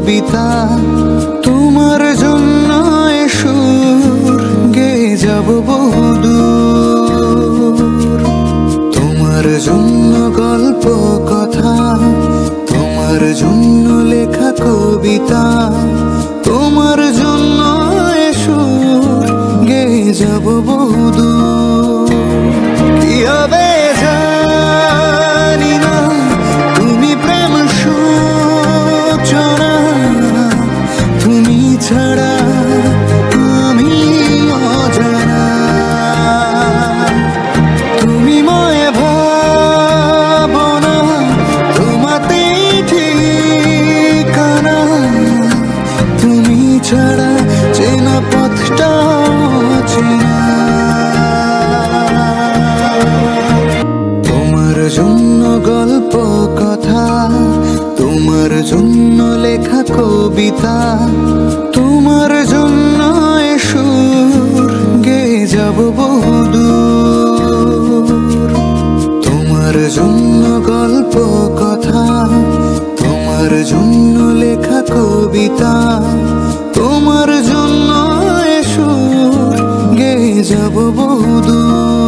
কবিতা, তোমার জন্য এ সুর গেয়ে যাব বহুদূর। তোমার জন্য গল্প কথা, তোমার জন্য লেখা কবিতা, তোমার জন্য এ সুর গেয়ে যাব বহুদূর। কি হবে জানি না, তুমি প্রেম সূচনা, তুমি ছাড়া আমি অজানা। তুমি ময় ভাবনা, তোমাতেই ঠিকানা, তুমি ছাড়া চেনা পথটা চেনা। তোমার জন্য গল্প কথা, তোমার জন্য লেখা কবিতা, তোমার জন্য এ সুর গেয়ে যাব বহুদূর। তোমার জন্য গল্প কথা, তোমার জন্য লেখা কবিতা, তোমার জন্য এ সুর গেয়ে যাব বহুদূর।